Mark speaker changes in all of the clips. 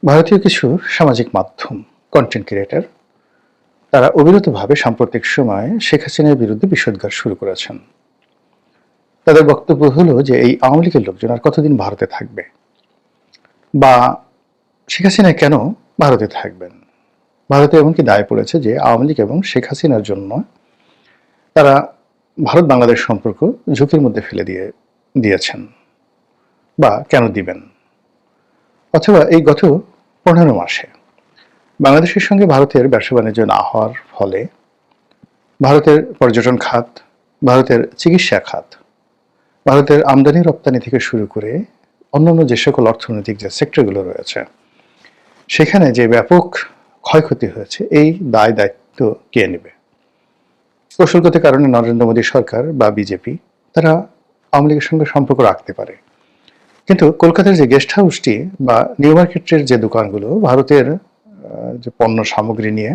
Speaker 1: ভারতীয় কিছু সামাজিক মাধ্যম কন্টেন্ট ক্রিয়েটর তারা অবিরতভাবে সাম্প্রতিক সময়ে শেখ হাসিনার বিরুদ্ধে বিষোদ্গার শুরু করেছেন। তাদের বক্তব্য হলো যে এই আওয়ামী লীগের লোকজন আর কতদিন ভারতে থাকবে, বা শেখ হাসিনা কেন ভারতে থাকবেন। ভারতে এমনকি দায় পড়েছে যে আওয়ামী লীগ এবং শেখ হাসিনার জন্য তারা ভারত বাংলাদেশ সম্পর্ক ঝুঁকির মধ্যে ফেলে দিয়েছেন বা কেন দিবেন। অথবা এই গত 15 মাসে বাংলাদেশের সঙ্গে ভারতের ব্যবসা বাণিজ্য না হওয়ার ফলে ভারতের পর্যটন খাত, ভারতের চিকিৎসা খাত, ভারতের আমদানি রপ্তানি থেকে শুরু করে অন্যান্য যে সকল অর্থনৈতিক যে সেক্টরগুলো রয়েছে সেখানে যে ব্যাপক ক্ষয়ক্ষতি হয়েছে, এই দায় দায়িত্ব কে নেবে? কৌশলগত কারণে নরেন্দ্র মোদী সরকার বা বিজেপি তারা আওয়ামী লীগের সঙ্গে সম্পর্ক রাখতে পারে, কিন্তু কলকাতার যে গেস্ট হাউসটি বা নিউ মার্কেটের যে দোকানগুলো ভারতের যে পণ্য সামগ্রী নিয়ে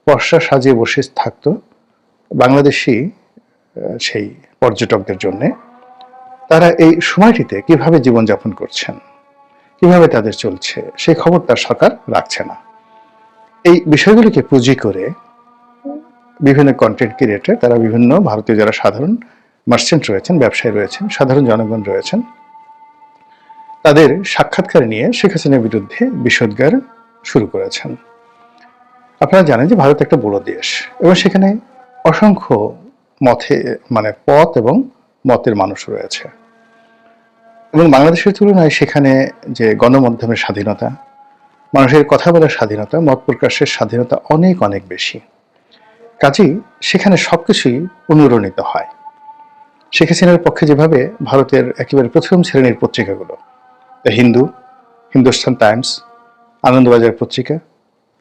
Speaker 1: পসরা সাজিয়ে বসে থাকতো বাংলাদেশি সেই পর্যটকদের জন্য, তারা এই সময়টিতে কিভাবে জীবনযাপন করছেন, কিভাবে তাদের চলছে, সেই খবর তার সরকার রাখছে না। এই বিষয়গুলিকে পুঁজি করে বিভিন্ন কন্টেন্ট ক্রিয়েটর তারা বিভিন্ন ভারতীয় যারা সাধারণ মার্চেন্ট রয়েছেন, ব্যবসায়ী রয়েছেন, সাধারণ জনগণ রয়েছেন, তাদের সাক্ষাৎকার নিয়ে শেখ হাসিনার বিরুদ্ধে বিষোদ্গার শুরু করেছেন। আপনারা জানেন যে ভারত একটা বড় দেশ এবং সেখানে অসংখ্য পথ এবং মতের মানুষ রয়েছে, এবং বাংলাদেশের তুলনায় সেখানে যে গণমাধ্যমের স্বাধীনতা, মানুষের কথা বলার স্বাধীনতা, মত প্রকাশের স্বাধীনতা অনেক অনেক বেশি। কাজেই সেখানে সবকিছুই অনুরণিত হয়। শেখ হাসিনার পক্ষে যেভাবে ভারতের একেবারে প্রথম শ্রেণীর পত্রিকাগুলো, দ্য হিন্দু, হিন্দুস্তান টাইমস, আনন্দবাজার পত্রিকা,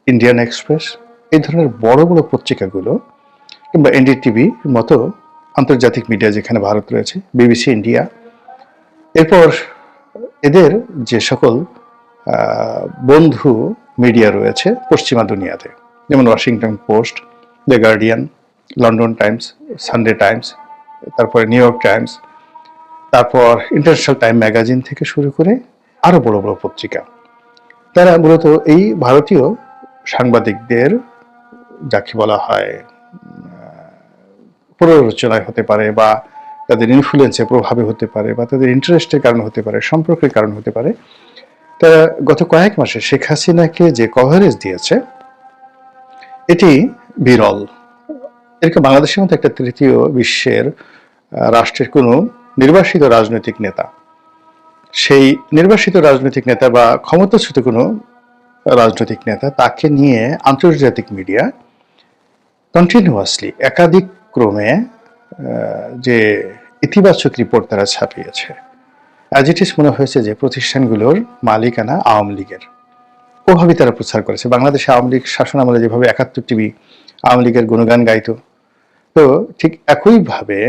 Speaker 1: ইন্ডিয়ান এক্সপ্রেস, এই ধরনের বড় বড় পত্রিকাগুলো, কিংবা এনডিটিভির মতো আন্তর্জাতিক মিডিয়া যেখানে ভারত রয়েছে, বিবিসি ইন্ডিয়া, এরপর এদের যে সকল বন্ধু মিডিয়া রয়েছে পশ্চিমা দুনিয়াতে, যেমন Washington post, the guardian, London Times, Sunday Times, তারপরে নিউ ইয়র্ক টাইমস, তারপর ইন্টারন্যাশনাল টাইম ম্যাগাজিন থেকে শুরু করে আরো বড় বড় পত্রিকা, তারা মূলত এই ভারতীয় সাংবাদিকদের, যাকে বলা হয় প্ররোচনায় হতে পারে, বা তাদের ইনফ্লুয়েন্সে প্রভাবে হতে পারে, বা তাদের ইন্টারেস্টের কারণে হতে পারে, সম্পর্কের কারণে হতে পারে, তারা গত কয়েক মাসে শেখ হাসিনাকে যে কভারেজ দিয়েছে এটি বিরল। এরকম বাংলাদেশের মতো একটা তৃতীয় বিশ্বের রাষ্ট্রের কোনো নির্বাসিত রাজনৈতিক নেতা, সেই নির্বাসিত রাজনৈতিক নেতা বা ক্ষমতাচ্যুত কোনো রাজনৈতিক নেতা, তাকে নিয়ে আন্তর্জাতিক মিডিয়া কন্টিনিউয়াসলি একাধিক ক্রমে যে ইতিবাচক রিপোর্ট তারা ছাপিয়েছে, অ্যাজ ইট ইজ মনে হয়েছে যে প্রতিষ্ঠানগুলোর মালিকানা আওয়ামী লীগের। ওভাবে তারা প্রচার করেছে। বাংলাদেশে আওয়ামী লীগ শাসন আমলে যেভাবে 71 টিভি আওয়ামী লীগের গুণগান গাইত, তো ঠিক একইভাবে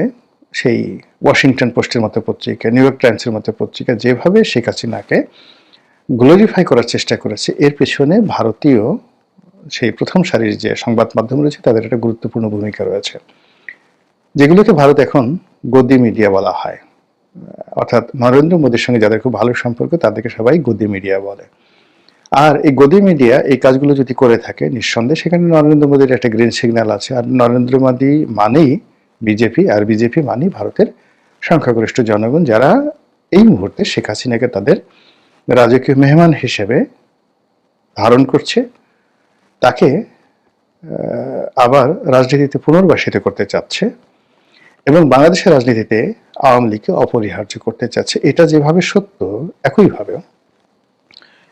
Speaker 1: সেই ওয়াশিংটন পোস্টের মতো পত্রিকা, নিউ ইয়র্ক টাইমসের মতো পত্রিকা যেভাবে শেখ হাসিনাকে গ্লোরিফাই করার চেষ্টা করেছে, এর পেছনে ভারতীয় সেই প্রথম সারির যে সংবাদ মাধ্যম রয়েছে তাদের একটা গুরুত্বপূর্ণ ভূমিকা রয়েছে, যেগুলোকে ভারত এখন গদি মিডিয়া বলা হয়। অর্থাৎ নরেন্দ্র মোদীর সঙ্গে যাদের খুব ভালো সম্পর্ক তাদেরকে সবাই গদি মিডিয়া বলে। আর এই গদি মিডিয়া এই কাজগুলো যদি করে থাকে, নিঃসন্দেহে সেখানে নরেন্দ্র মোদীর একটা গ্রিন সিগন্যাল আছে। আর নরেন্দ্র মোদী মানেই বিজেপি, আর বিজেপি মানেই ভারতের সংখ্যাগরিষ্ঠ জনগণ, যারা এই মুহূর্তে শেখ হাসিনাকে তাদের রাজকীয় মেহমান হিসেবে ধারণ করছে, তাকে আবার রাজনীতিতে পুনর্বাসিত করতে চাচ্ছে এবং বাংলাদেশের রাজনীতিতে আওয়ামী লীগকে অপরিহার্য করতে চাচ্ছে। এটা যেভাবে সত্য, একইভাবে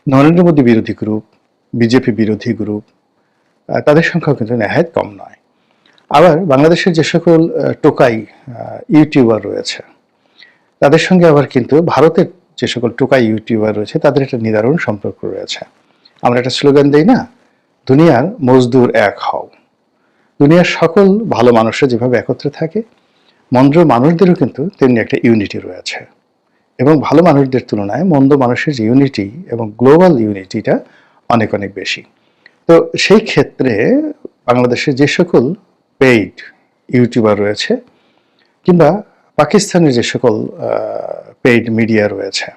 Speaker 1: নরেন্দ্র মোদী বিরোধী গ্রুপ, বিজেপি বিরোধী গ্রুপ, তাদের সংখ্যাও কিন্তু নেহায়েত কম নয়। আবার বাংলাদেশের যে সকল টোকাই ইউটিউবার রয়েছে তাদের সঙ্গে আবার কিন্তু ভারতের যে সকল টোকাই ইউটিউবার রয়েছে তাদের একটা নিদারুণ সম্পর্ক রয়েছে। আমরা একটা স্লোগান দেই না, দুনিয়ার মজদুর এক হও। দুনিয়ার সকল ভালো মানুষরা যেভাবে একত্রে থাকে, মন্দ মানুষদেরও কিন্তু তেমনি একটা ইউনিটি রয়েছে, এবং ভালো মানুষদের তুলনায় মন্দ মানুষের যে ইউনিটি এবং গ্লোবাল ইউনিটিটা অনেক অনেক বেশি। তো সেই ক্ষেত্রে বাংলাদেশের যে সকল পেইড ইউটিউবার রয়েছে, কিংবা পাকিস্তানের যে সকল পেইড মিডিয়া রয়েছে,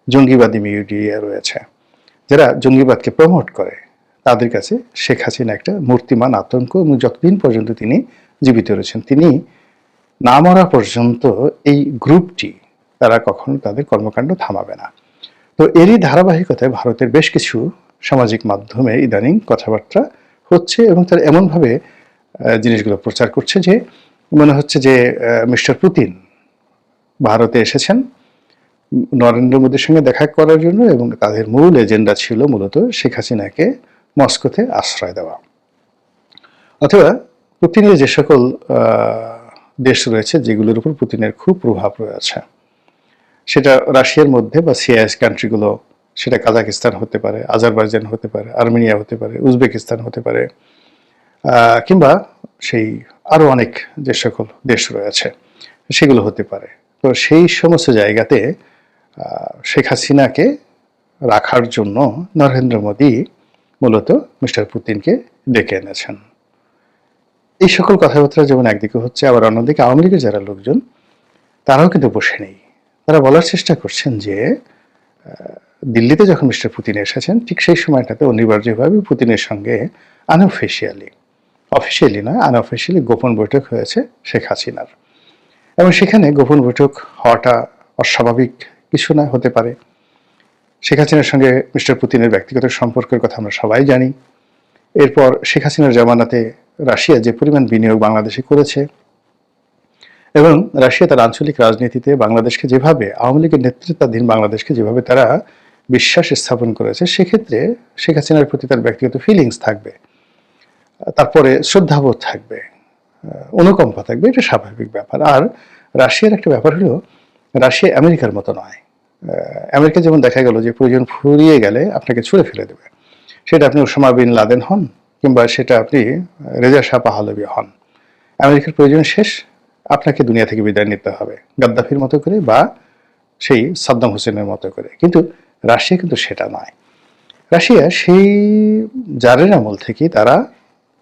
Speaker 1: জঙ্গিবাদী মিডিয়া রয়েছে, যারা জঙ্গিবাদকে প্রমোট করে তাদের কাছে শেখ হাসিনা একটা মূর্তিমান আতঙ্ক, এবং যতদিন পর্যন্ত তিনি জীবিত রয়েছেন, তিনি না মরা পর্যন্ত এই গ্রুপটি তারা কখনো তাদের কর্মকাণ্ড থামাবে না। তো এরই ধারাবাহিকতায় ভারতের বেশ কিছু সামাজিক মাধ্যমে ইদানিং কথাবার্তা হচ্ছে, এবং তারা এমনভাবে জিনিসগুলো প্রচার করছে যে মনে হচ্ছে যে মিস্টার পুতিন ভারতে এসেছেন নরেন্দ্র মোদীর সঙ্গে দেখা করার জন্য, এবং তাদের মূল এজেন্ডা ছিল মূলত শেখ হাসিনাকে মস্কোতে আশ্রয় দেওয়া। অথবা পুতিনের যে সকল দেশ রয়েছে যেগুলোর উপর পুতিনের খুব প্রভাব রয়েছে, সেটা রাশিয়ার মধ্যে বা সিআইএস কান্ট্রিগুলো, সেটা কাজাকিস্তান হতে পারে, আজারবাইজান হতে পারে, আর্মেনিয়া হতে পারে, উজবেকিস্তান হতে পারে, কিংবা সেই আরও অনেক যে সকল দেশ রয়েছে সেগুলো হতে পারে। তো সেই সমস্ত জায়গাতে শেখ হাসিনাকে রাখার জন্য নরেন্দ্র মোদী মূলত মিস্টার পুতিনকে ডেকে এনেছেন। এই সকল কথাবার্তা যেমন একদিকে হচ্ছে, আবার অন্যদিকে আওয়ামী লীগের যারা লোকজন তারাও কিন্তু বসে নেই। তারা বলার চেষ্টা করছেন যে দিল্লিতে যখন মিস্টার পুতিন এসেছেন ঠিক সেই সময়টাতে অনিবার্যভাবে পুতিনের সঙ্গে অফিসিয়ালি নয়, আনঅফিসিয়ালি গোপন বৈঠক হয়েছে শেখ হাসিনার, এবং সেখানে গোপন বৈঠক হওয়াটা অস্বাভাবিক কিছু না হতে পারে। শেখ হাসিনার সঙ্গে মিস্টার পুতিনের ব্যক্তিগত সম্পর্কের কথা আমরা সবাই জানি। এরপর শেখ হাসিনার জামানাতে রাশিয়া যে পরিমাণ বিনিয়োগ বাংলাদেশে করেছে, এবং রাশিয়া তার আঞ্চলিক রাজনীতিতে বাংলাদেশকে যেভাবে, আওয়ামী লীগের নেতৃত্বাধীন বাংলাদেশকে যেভাবে তারা বিশ্বাস স্থাপন করেছে, সেক্ষেত্রে শেখ হাসিনার প্রতি তার ব্যক্তিগত ফিলিংস থাকবে, তারপরে শ্রদ্ধাবোধ থাকবে, অনুকম্পা থাকবে, এটা স্বাভাবিক ব্যাপার। আর রাশিয়ার একটা ব্যাপার হলো, রাশিয়া আমেরিকার মতো নয়। আমেরিকা যেমন দেখা গেল যে প্রয়োজন ফুরিয়ে গেলে আপনাকে ছুঁড়ে ফেলে দেবে, সেটা আপনি ওসামা বিন লাদেন হন কিংবা সেটা আপনি রেজা শাহ পাহলভি হন, আমেরিকার প্রয়োজন শেষ, আপনাকে দুনিয়া থেকে বিদায় নিতে হবে, গাদ্দাফির মতো করে বা সেই সাদ্দাম হোসেনের মতো করে। কিন্তু রাশিয়া কিন্তু সেটা নয়। রাশিয়া সেই জারের আমল থেকে তারা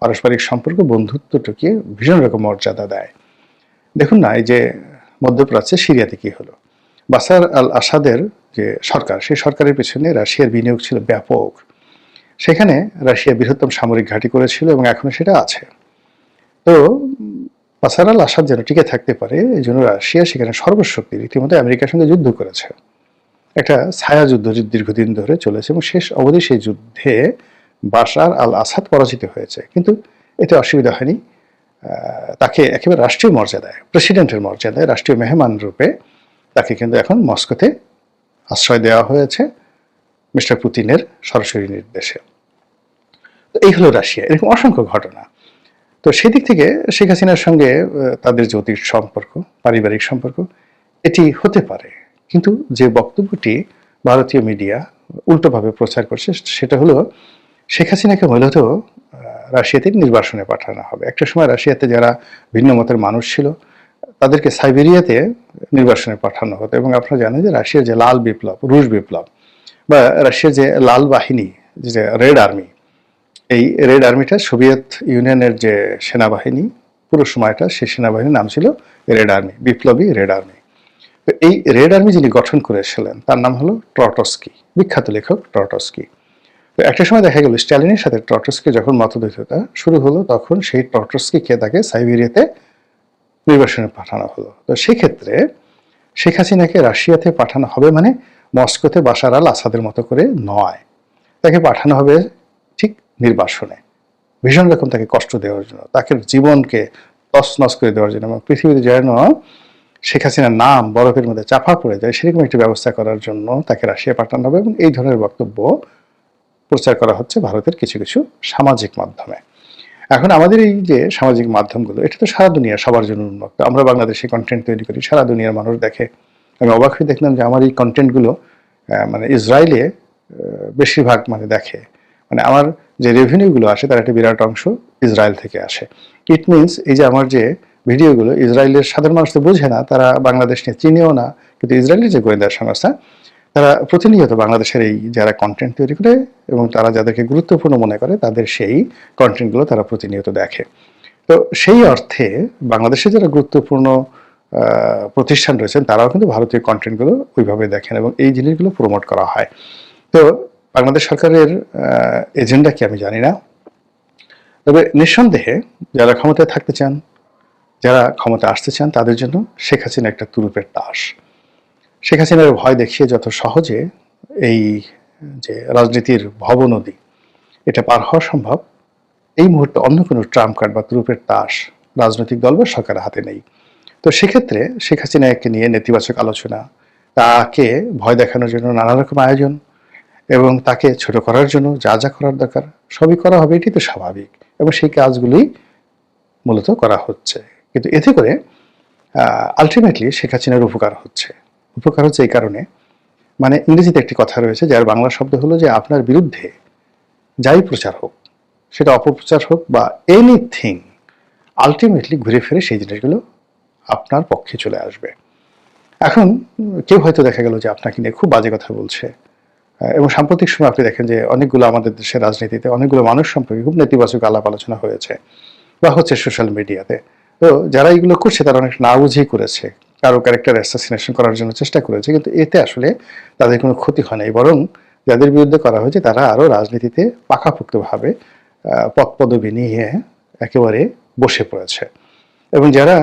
Speaker 1: পারস্পরিক সম্পর্ক, বন্ধুত্বটাকে ভীষণ রকম মর্যাদা দেয়। দেখুন না, এই যে মধ্যপ্রাচ্যে সিরিয়াতে কি হলো, বাশার আল আসাদের যে সরকার, সেই সরকারের পেছনে রাশিয়ার বিনিয়োগ ছিল ব্যাপক। সেখানে রাশিয়া বৃহত্তম সামরিক ঘাঁটি করেছিল, এবং এখনো সেটা আছে। তো বাশার আল আসাদ যেন টিকে থাকতে পারে, এই জন্য রাশিয়া সেখানে সর্বশক্তি রীতিমতো আমেরিকার সঙ্গে যুদ্ধ করেছে। একটা ছায়া যুদ্ধ দীর্ঘদিন ধরে চলেছে, এবং শেষ অবধি সেই যুদ্ধে বাশার আল আসাদ পরাজিত হয়েছে। কিন্তু এতে অসুবিধা হয়নি, তাকে একেবারে রাষ্ট্রীয় মর্যাদায়, প্রেসিডেন্টের মর্যাদায়, রাষ্ট্রীয় মেহমান রূপে তাকে কিন্তু এখন মস্কোতে আশ্রয় দেওয়া হয়েছে মিস্টার পুতিনের সরাসরি নির্দেশে। তো এই হলো রাশিয়া। এরকম অসংখ্য ঘটনা। তো সেদিক থেকে শেখ হাসিনার সঙ্গে তাদের যে অতীত সম্পর্ক, পারিবারিক সম্পর্ক, এটি হতে পারে। কিন্তু যে বক্তব্যটি ভারতীয় মিডিয়া উল্টোভাবে প্রচার করছে সেটা হলো শেখ হাসিনাকে মূলত রাশিয়াতে নির্বাসনে পাঠানো হবে। একটা সময় রাশিয়াতে যারা ভিন্ন মতের মানুষ ছিল তাদেরকে সাইবেরিয়াতে নির্বাসনে পাঠানো হতো, এবং আপনারা জানেন যে রাশিয়ার যে লাল বিপ্লব, রুশ বিপ্লব, বা রাশিয়ার যে লাল বাহিনী, যে রেড আর্মি, এই রেড আর্মিটা সোভিয়েত ইউনিয়নের যে সেনাবাহিনী, পুরো সময়টা সেই সেনাবাহিনীর নাম ছিল রেড আর্মি, বিপ্লবী রেড আর্মি। তো এই রেড আর্মি যিনি গঠন করেছিলেন তার নাম হলো ট্রটস্কি, বিখ্যাত লেখক ট্রটস্কি। তো একটা সময় দেখা গেল স্ট্যালিনের সাথে ট্রটস্কি যখন মতদ্বৈধতা শুরু হলো, তখন সেই ট্রটস্কিকে তাকে সাইবেরিয়াতে নির্বাসনে পাঠানো হলো। তো সেক্ষেত্রে শেখ হাসিনাকে রাশিয়াতে পাঠানো হবে মানে মস্কোতে বাশার আল আসাদের মতো করে নয়, তাকে পাঠানো হবে ঠিক নির্বাসনে, ভীষণ রকম তাকে কষ্ট দেওয়ার জন্য, তাকে জীবনকে তছনছ করে দেওয়ার জন্য, এবং পৃথিবীতে যেন শেখ হাসিনার নাম বরফের মধ্যে চাপা পড়ে যায় সেরকম একটি ব্যবস্থা করার জন্য তাকে রাশিয়া পাঠানো হবে। এবং এই ধরনের বক্তব্য প্রচার করা হচ্ছে ভারতের কিছু কিছু সামাজিক মাধ্যমে। এখন আমাদের এই যে সামাজিক মাধ্যমগুলো, এটা তো সারা দুনিয়া সবার জন্য উন্মুক্ত। আমরা বাংলাদেশে কন্টেন্ট তৈরি করি, সারা দুনিয়ার মানুষ দেখে। আমি অবাক হয়ে দেখলাম যে আমার এই কন্টেন্টগুলো মানে ইসরায়েলে বেশিরভাগ মানে দেখে, মানে আমার যে রেভিনিউগুলো আসে তার একটা বিরাট অংশ ইসরায়েল থেকে আসে। ইট মিনস এই যে আমার যে ভিডিওগুলো ইসরায়েলের সাধারণ মানুষ তো বোঝে না, তারা বাংলাদেশ নিয়ে চিনেও না, কিন্তু ইসরায়েলের যে গোয়েন্দা সংস্থা তারা প্রতিনিয়ত বাংলাদেশের এই যারা কন্টেন্ট তৈরি করে এবং তারা যাদেরকে গুরুত্বপূর্ণ মনে করে তাদের সেই কন্টেন্টগুলো তারা প্রতিনিয়ত দেখে। তো সেই অর্থে বাংলাদেশে যারা গুরুত্বপূর্ণ প্রতিষ্ঠান রয়েছেন তারাও কিন্তু ভারতীয় কন্টেন্টগুলো ওইভাবে দেখেন এবং এই জিনিসগুলো প্রমোট করা হয়। তো বাংলাদেশ সরকারের এজেন্ডা কি আমি জানি না, তবে নিঃসন্দেহে যারা ক্ষমতায় থাকতে চান, যারা ক্ষমতা আসতে চান, তাদের জন্য শেখ হাসিনা একটা তুরুপের তাস। শেখ হাসিনার ভয় দেখিয়ে যত সহজে এই যে রাজনীতির ভবনদী এটা পার হওয়া সম্ভব, এই মুহূর্তে অন্য কোনো ট্রাম্প কার্ড বা তুরুপের তাস রাজনৈতিক দল বা সরকারের হাতে নেই। তো সেক্ষেত্রে শেখ হাসিনাকে নিয়ে নেতিবাচক আলোচনা, তাকে ভয় দেখানোর জন্য নানা রকম আয়োজন এবং তাকে ছোট করার জন্য যা যা করার দরকার সবই করা হবে, এটি তো স্বাভাবিক, এবং সেই কাজগুলি মূলত করা হচ্ছে। কিন্তু এতে করে আলটিমেটলি শেখ হাসিনার উপকার হচ্ছে। উপকার হচ্ছে এই কারণে, মানে ইংরেজিতে একটি কথা রয়েছে যার বাংলা শব্দ হলো যে আপনার বিরুদ্ধে যাই প্রচার হোক, সেটা অপপ্রচার হোক বা এনিথিং, আলটিমেটলি ঘুরে ফিরে সেই জিনিসগুলো আপনার পক্ষে চলে আসবে। এখন কেউ হয়তো দেখা গেল যে আপনাকে নিয়ে খুব বাজে কথা বলছে, এবং সাম্প্রতিক সময় আপনি দেখেন যে অনেকগুলো আমাদের দেশের রাজনীতিতে অনেকগুলো মানুষ সম্পর্কে খুব নেতিবাচক আলাপ আলোচনা হয়েছে বা হচ্ছে সোশ্যাল মিডিয়াতে। তো যারা এগুলো করছে তারা অনেক না বুঝেই করেছে, কারো ক্যারেক্টার অ্যাসাসিনেশন করার জন্য চেষ্টা করেছে, কিন্তু এতে আসলে তাদের কোনো ক্ষতি হয় নাই, বরং যাদের বিরুদ্ধে করা হয়েছে তারা আরও রাজনীতিতে পাকাপোক্তভাবে পদ পদবি নিয়ে একেবারে বসে পড়েছে, এবং যারা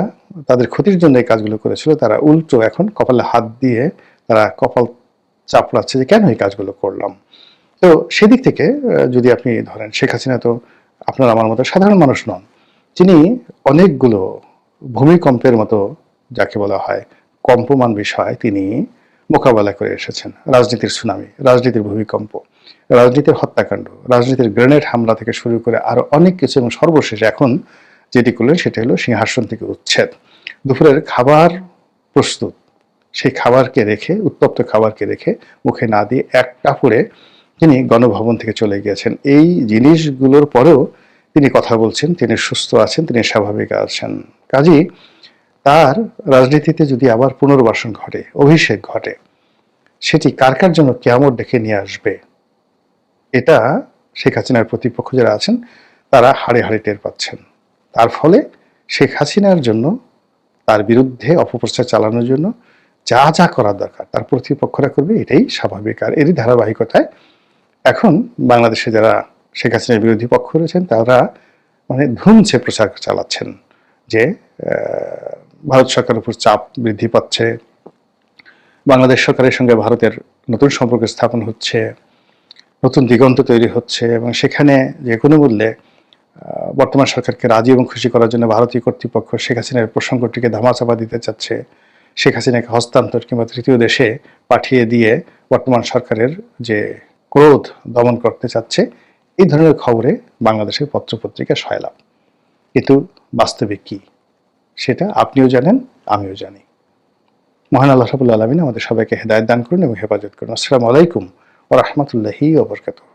Speaker 1: তাদের ক্ষতির জন্য এই কাজগুলো করেছিল তারা উল্টো এখন কপালে হাত দিয়ে তারা কপাল চাপড়াচ্ছে যে কেন এই কাজগুলো করলাম। তো সেদিক থেকে যদি আপনি ধরেন, শেখ হাসিনা তো আপনার আমার মতো সাধারণ মানুষ নন, তিনি অনেকগুলো ভূমিকম্পের মতো যাকে বলা হয় কম্পমান বিষয় তিনি মোকাবেলা করে এসেছেন। রাজনীতির সুনামি, রাজনীতির ভূমিকম্প, রাজনীতির হত্যাকাণ্ড, রাজনীতির গ্রেনেড হামলা থেকে শুরু করে আরো অনেক কিছু, এবং সর্বশেষ এখন যেটি করলেন সেটা হলো সিংহাসন থেকে উচ্ছেদ। দুপুরের খাবার প্রস্তুত, সেই খাবারকে রেখে, উত্তপ্ত খাবারকে রেখে মুখে না দিয়ে এক কাপড়ে তিনি গণভবন থেকে চলে গিয়েছেন। এই জিনিসগুলোর পরেও তিনি কথা বলছেন, তিনি সুস্থ আছেন, তিনি স্বাভাবিক আছেন। কাজেই তার রাজনীতিতে যদি আবার পুনর্বাসন ঘটে, অভিষেক ঘটে, সেটি কার কার জন্য কিয়ামত ডেকে নিয়ে আসবে, এটা শেখ হাসিনার প্রতিপক্ষ যারা আছেন তারা হাড়ে হাড়ে টের পাচ্ছেন। তার ফলে শেখ হাসিনার জন্য, তার বিরুদ্ধে অপপ্রচার চালানোর জন্য যা যা করার দরকার তার প্রতিপক্ষরা করবে, এটাই স্বাভাবিক। আর এরই ধারাবাহিকতায় এখন বাংলাদেশে যারা শেখ হাসিনার বিরোধী পক্ষ রয়েছেন তারা মানে ধুমছে প্রচার চালাচ্ছেন যে ভারত সরকারের উপর চাপ বৃদ্ধি পাচ্ছে, বাংলাদেশ সরকারের সঙ্গে ভারতের নতুন সম্পর্ক স্থাপন হচ্ছে, নতুন দিগন্ত তৈরি হচ্ছে, এবং সেখানে যে কোনো মূল্যে বর্তমান সরকারকে রাজি এবং খুশি করার জন্য ভারতীয় কর্তৃপক্ষ শেখ হাসিনার প্রসঙ্গটিকে ধামাচাপা দিতে চাচ্ছে, শেখ হাসিনাকে হস্তান্তর কিংবা তৃতীয় দেশে পাঠিয়ে দিয়ে বর্তমান সরকারের যে ক্রোধ দমন করতে চাচ্ছে, এই ধরনের খবরে বাংলাদেশের পত্রপত্রিকা সয়লাভ। কিন্তু বাস্তবে কি সেটা আপনিও জানেন, আমিও জানি। মহান আল্লাহ রাব্বুল আলামিন আমাদের সবাইকে হেদায়েত দান করুন এবং হেফাজত করুন। আসসালামু আলাইকুম ওয়া রাহমাতুল্লাহি ওয়া বারাকাতুহু।